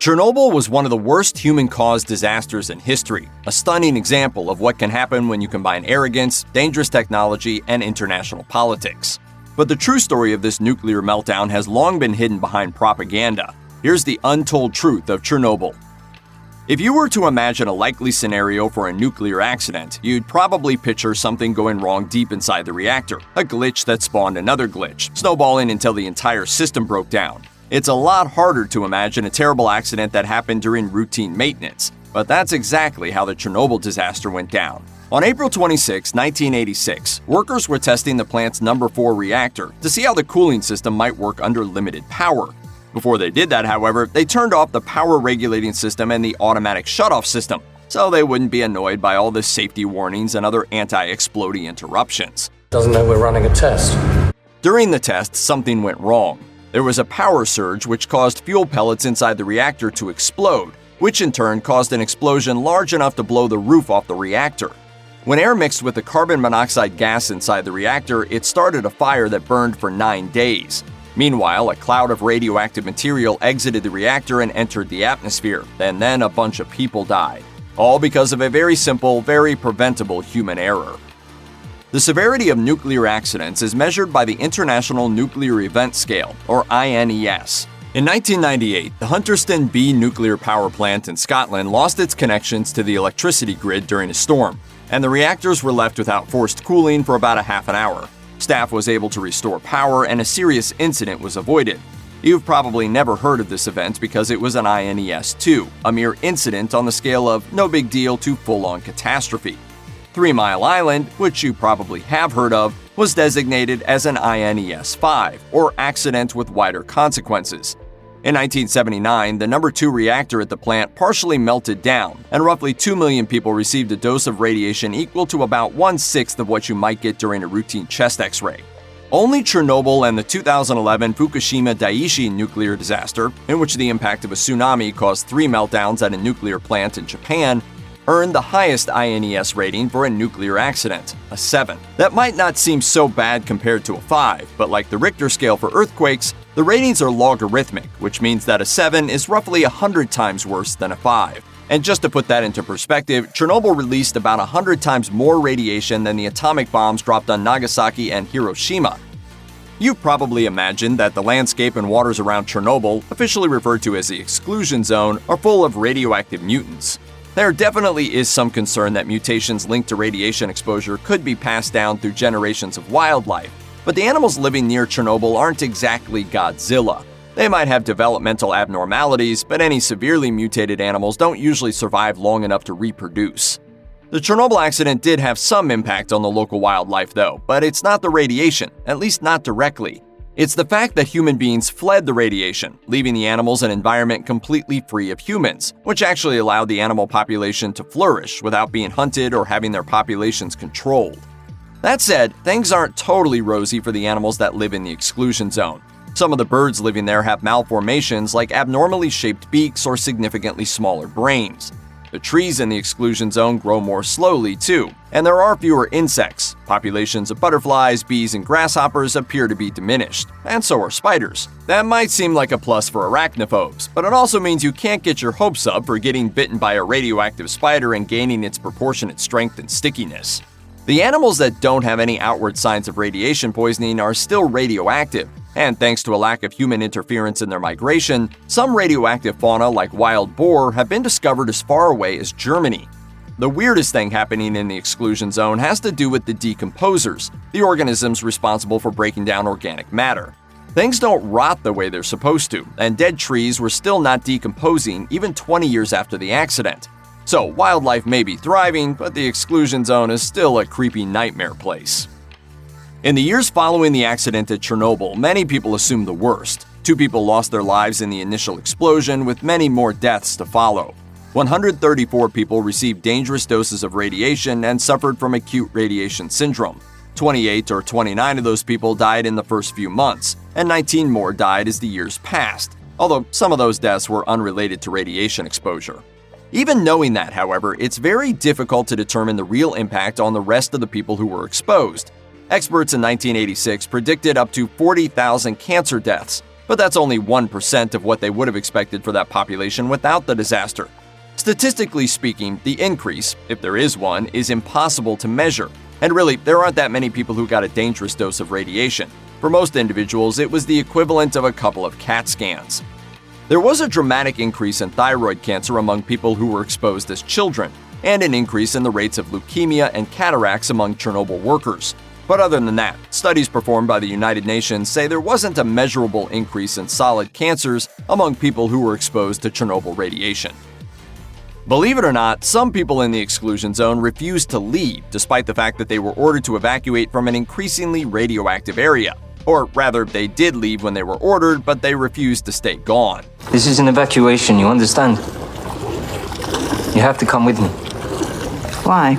Chernobyl was one of the worst human-caused disasters in history, a stunning example of what can happen when you combine arrogance, dangerous technology, and international politics. But the true story of this nuclear meltdown has long been hidden behind propaganda. Here's the untold truth of Chernobyl. If you were to imagine a likely scenario for a nuclear accident, you'd probably picture something going wrong deep inside the reactor, a glitch that spawned another glitch, snowballing until the entire system broke down. It's a lot harder to imagine a terrible accident that happened during routine maintenance, but that's exactly how the Chernobyl disaster went down. On April 26, 1986, workers were testing the plant's number 4 reactor to see how the cooling system might work under limited power. Before they did that, however, they turned off the power regulating system and the automatic shutoff system, so they wouldn't be annoyed by all the safety warnings and other anti-exploding interruptions. Doesn't know we're running a test. During the test, something went wrong. There was a power surge which caused fuel pellets inside the reactor to explode, which in turn caused an explosion large enough to blow the roof off the reactor. When air mixed with the carbon monoxide gas inside the reactor, it started a fire that burned for 9 days. Meanwhile, a cloud of radioactive material exited the reactor and entered the atmosphere, and then a bunch of people died. All because of a very simple, very preventable human error. The severity of nuclear accidents is measured by the International Nuclear Event Scale, or INES. In 1998, the Hunterston B nuclear power plant in Scotland lost its connections to the electricity grid during a storm, and the reactors were left without forced cooling for about a half an hour. Staff was able to restore power, and a serious incident was avoided. You've probably never heard of this event because it was an INES 2, a mere incident on the scale of no big deal to full-on catastrophe. 3 Mile Island, which you probably have heard of, was designated as an INES 5, or accident with wider consequences. In 1979, the number 2 reactor at the plant partially melted down, and roughly 2 million people received a dose of radiation equal to about 1/6 of what you might get during a routine chest X-ray. Only Chernobyl and the 2011 Fukushima Daiichi nuclear disaster, in which the impact of a tsunami caused 3 meltdowns at a nuclear plant in Japan, earned the highest INES rating for a nuclear accident, a 7. That might not seem so bad compared to a 5, but like the Richter scale for earthquakes, the ratings are logarithmic, which means that a 7 is roughly 100 times worse than a 5. And just to put that into perspective, Chernobyl released about 100 times more radiation than the atomic bombs dropped on Nagasaki and Hiroshima. You've probably imagined that the landscape and waters around Chernobyl, officially referred to as the exclusion zone, are full of radioactive mutants. There definitely is some concern that mutations linked to radiation exposure could be passed down through generations of wildlife, but the animals living near Chernobyl aren't exactly Godzilla. They might have developmental abnormalities, but any severely mutated animals don't usually survive long enough to reproduce. The Chernobyl accident did have some impact on the local wildlife though, but it's not the radiation, at least not directly. It's the fact that human beings fled the radiation, leaving the animals and environment completely free of humans, which actually allowed the animal population to flourish without being hunted or having their populations controlled. That said, things aren't totally rosy for the animals that live in the exclusion zone. Some of the birds living there have malformations like abnormally shaped beaks or significantly smaller brains. The trees in the exclusion zone grow more slowly too, and there are fewer insects. Populations of butterflies, bees, and grasshoppers appear to be diminished, and so are spiders. That might seem like a plus for arachnophobes, but it also means you can't get your hopes up for getting bitten by a radioactive spider and gaining its proportionate strength and stickiness. The animals that don't have any outward signs of radiation poisoning are still radioactive, and thanks to a lack of human interference in their migration, some radioactive fauna like wild boar have been discovered as far away as Germany. The weirdest thing happening in the exclusion zone has to do with the decomposers, the organisms responsible for breaking down organic matter. Things don't rot the way they're supposed to, and dead trees were still not decomposing even 20 years after the accident. So wildlife may be thriving, but the exclusion zone is still a creepy nightmare place. In the years following the accident at Chernobyl, many people assumed the worst. 2 people lost their lives in the initial explosion, with many more deaths to follow. 134 people received dangerous doses of radiation and suffered from acute radiation syndrome. 28 or 29 of those people died in the first few months, and 19 more died as the years passed, although some of those deaths were unrelated to radiation exposure. Even knowing that, however, it's very difficult to determine the real impact on the rest of the people who were exposed. Experts in 1986 predicted up to 40,000 cancer deaths, but that's only 1% of what they would have expected for that population without the disaster. Statistically speaking, the increase, if there is one, is impossible to measure. And really, there aren't that many people who got a dangerous dose of radiation. For most individuals, it was the equivalent of a couple of CAT scans. There was a dramatic increase in thyroid cancer among people who were exposed as children, and an increase in the rates of leukemia and cataracts among Chernobyl workers. But other than that, studies performed by the United Nations say there wasn't a measurable increase in solid cancers among people who were exposed to Chernobyl radiation. Believe it or not, some people in the exclusion zone refused to leave despite the fact that they were ordered to evacuate from an increasingly radioactive area. Or rather, they did leave when they were ordered, but they refused to stay gone. This is an evacuation, you understand? You have to come with me. Why?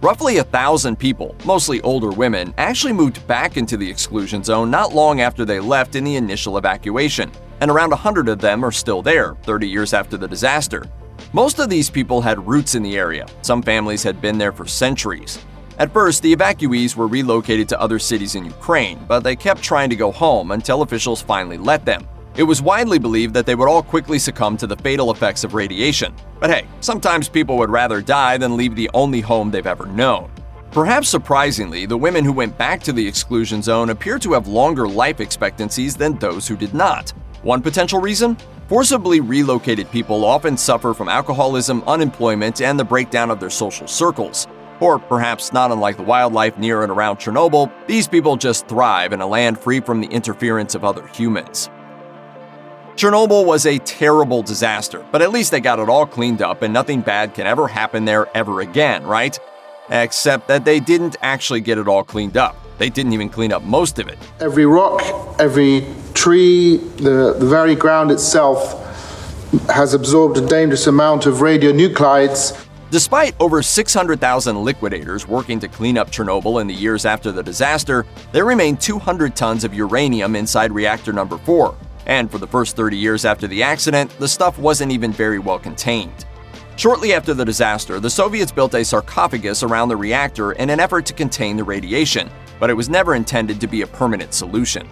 Roughly 1,000 people, mostly older women, actually moved back into the exclusion zone not long after they left in the initial evacuation, and around 100 of them are still there, 30 years after the disaster. Most of these people had roots in the area. Some families had been there for centuries. At first, the evacuees were relocated to other cities in Ukraine, but they kept trying to go home until officials finally let them. It was widely believed that they would all quickly succumb to the fatal effects of radiation. But hey, sometimes people would rather die than leave the only home they've ever known. Perhaps surprisingly, the women who went back to the exclusion zone appear to have longer life expectancies than those who did not. One potential reason? Forcibly relocated people often suffer from alcoholism, unemployment, and the breakdown of their social circles. Or perhaps not unlike the wildlife near and around Chernobyl, these people just thrive in a land free from the interference of other humans. Chernobyl was a terrible disaster, but at least they got it all cleaned up and nothing bad can ever happen there ever again, right? Except that they didn't actually get it all cleaned up. They didn't even clean up most of it. Every rock, every tree, the very ground itself has absorbed a dangerous amount of radionuclides. Despite over 600,000 liquidators working to clean up Chernobyl in the years after the disaster, there remained 200 tons of uranium inside reactor number 4. And for the first 30 years after the accident, the stuff wasn't even very well contained. Shortly after the disaster, the Soviets built a sarcophagus around the reactor in an effort to contain the radiation, but it was never intended to be a permanent solution.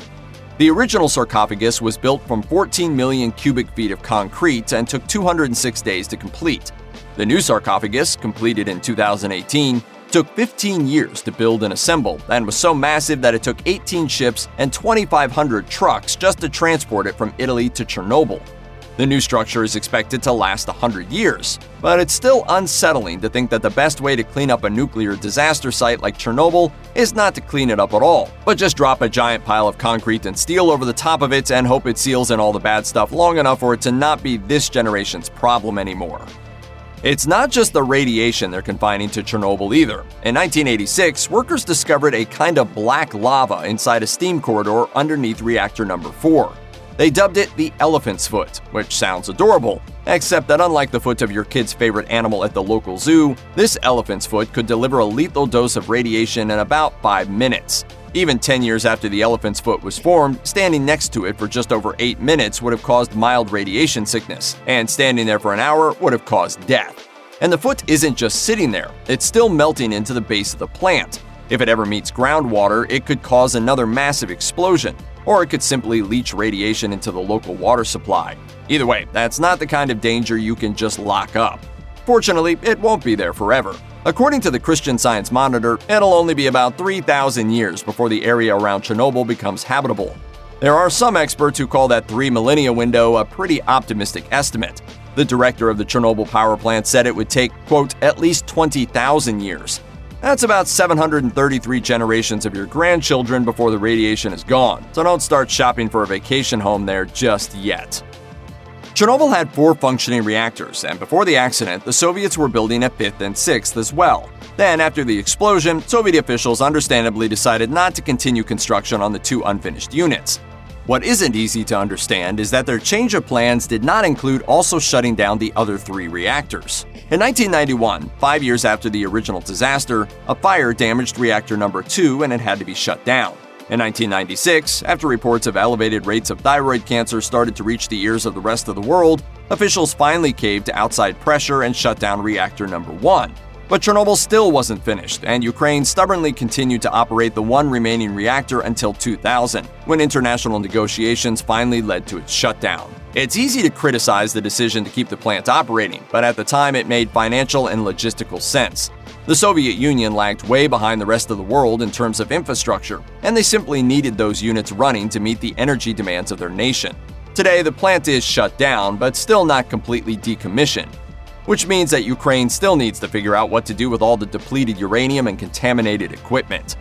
The original sarcophagus was built from 14 million cubic feet of concrete and took 206 days to complete. The new sarcophagus, completed in 2018, took 15 years to build and assemble and was so massive that it took 18 ships and 2,500 trucks just to transport it from Italy to Chernobyl. The new structure is expected to last 100 years, but it's still unsettling to think that the best way to clean up a nuclear disaster site like Chernobyl is not to clean it up at all, but just drop a giant pile of concrete and steel over the top of it and hope it seals in all the bad stuff long enough for it to not be this generation's problem anymore. It's not just the radiation they're confining to Chernobyl either. In 1986, workers discovered a kind of black lava inside a steam corridor underneath reactor number 4. They dubbed it the elephant's foot, which sounds adorable, except that unlike the foot of your kid's favorite animal at the local zoo, this elephant's foot could deliver a lethal dose of radiation in about 5 minutes. Even 10 years after the elephant's foot was formed, standing next to it for just over 8 minutes would have caused mild radiation sickness, and standing there for an hour would have caused death. And the foot isn't just sitting there, it's still melting into the base of the plant. If it ever meets groundwater, it could cause another massive explosion, or it could simply leach radiation into the local water supply. Either way, that's not the kind of danger you can just lock up. Fortunately, it won't be there forever. According to the Christian Science Monitor, it'll only be about 3,000 years before the area around Chernobyl becomes habitable. There are some experts who call that 3 millennia window a pretty optimistic estimate. The director of the Chernobyl power plant said it would take, quote, at least 20,000 years. That's about 733 generations of your grandchildren before the radiation is gone, so don't start shopping for a vacation home there just yet. Chernobyl had 4 functioning reactors, and before the accident, the Soviets were building a 5th and 6th as well. Then, after the explosion, Soviet officials understandably decided not to continue construction on the 2 unfinished units. What isn't easy to understand is that their change of plans did not include also shutting down the other 3 reactors. In 1991, 5 years after the original disaster, a fire damaged reactor number 2 and it had to be shut down. In 1996, after reports of elevated rates of thyroid cancer started to reach the ears of the rest of the world, officials finally caved to outside pressure and shut down reactor number 1. But Chernobyl still wasn't finished, and Ukraine stubbornly continued to operate the one remaining reactor until 2000, when international negotiations finally led to its shutdown. It's easy to criticize the decision to keep the plant operating, but at the time it made financial and logistical sense. The Soviet Union lagged way behind the rest of the world in terms of infrastructure, and they simply needed those units running to meet the energy demands of their nation. Today, the plant is shut down, but still not completely decommissioned, which means that Ukraine still needs to figure out what to do with all the depleted uranium and contaminated equipment.